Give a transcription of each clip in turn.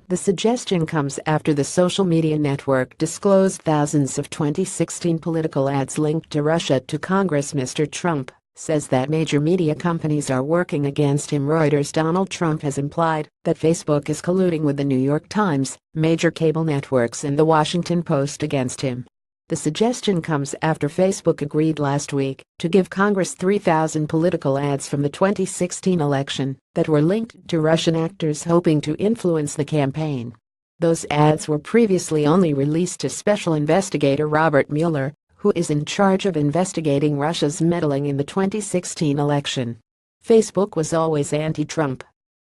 The suggestion comes after the social media network disclosed thousands of 2016 political ads linked to Russia to Congress. Mr. Trump says that major media companies are working against him. Reuters. Donald Trump has implied that Facebook is colluding with the New York Times, major cable networks, and the Washington Post against him. The suggestion comes after Facebook agreed last week to give Congress 3,000 political ads from the 2016 election that were linked to Russian actors hoping to influence the campaign. Those ads were previously only released to Special Investigator Robert Mueller, who is in charge of investigating Russia's meddling in the 2016 election. Facebook was always anti-Trump.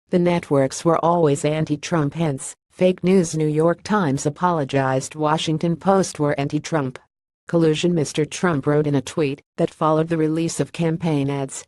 The networks were always anti-Trump, hence fake news. New York Times apologized. Washington Post were anti-Trump. Collusion. Mr. Trump wrote in a tweet that followed the release of campaign ads.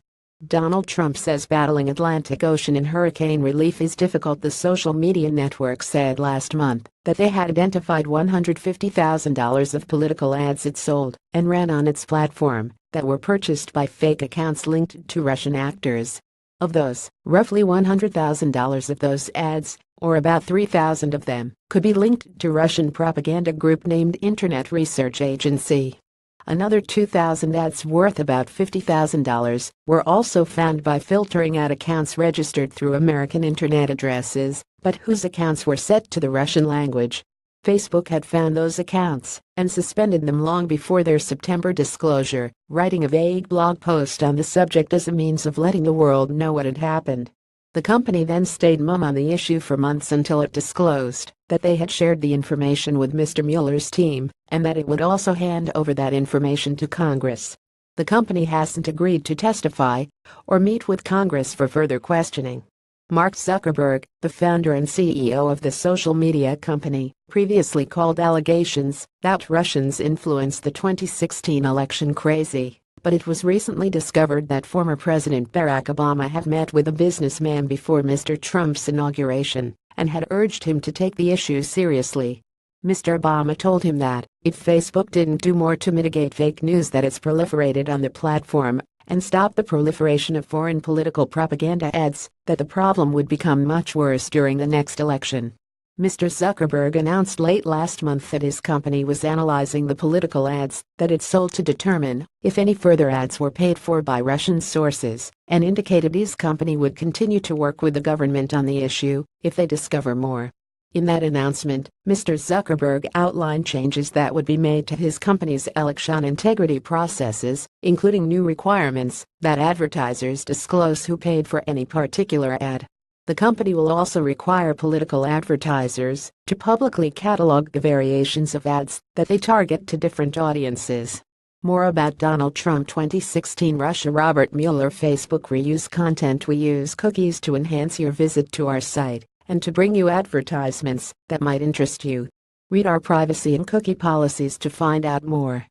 Donald Trump says battling Atlantic Ocean and hurricane relief is difficult. The social media network said last month that they had identified $150,000 of political ads it sold and ran on its platform that were purchased by fake accounts linked to Russian actors. Of those, roughly $100,000 of those ads, or about 3,000 of them, could be linked to Russian propaganda group named Internet Research Agency. Another 2,000 ads worth about $50,000 were also found by filtering out accounts registered through American internet addresses, but whose accounts were set to the Russian language. Facebook had found those accounts and suspended them long before their September disclosure, writing a vague blog post on the subject as a means of letting the world know what had happened. The company then stayed mum on the issue for months until it disclosed that they had shared the information with Mr. Mueller's team and that it would also hand over that information to Congress. The company hasn't agreed to testify or meet with Congress for further questioning. Mark Zuckerberg, the founder and CEO of the social media company, previously called allegations that Russians influenced the 2016 election crazy. But it was recently discovered that former President Barack Obama had met with a businessman before Mr. Trump's inauguration and had urged him to take the issue seriously. Mr. Obama told him that if Facebook didn't do more to mitigate fake news that it's proliferated on the platform and stop the proliferation of foreign political propaganda ads, that the problem would become much worse during the next election. Mr. Zuckerberg announced late last month that his company was analyzing the political ads that it sold to determine if any further ads were paid for by Russian sources, and indicated his company would continue to work with the government on the issue if they discover more. In that announcement, Mr. Zuckerberg outlined changes that would be made to his company's election integrity processes, including new requirements that advertisers disclose who paid for any particular ad. The company will also require political advertisers to publicly catalog the variations of ads that they target to different audiences. More about Donald Trump 2016 Russia. Robert Mueller. Facebook reuse content. We use cookies to enhance your visit to our site and to bring you advertisements that might interest you. Read our privacy and cookie policies to find out more.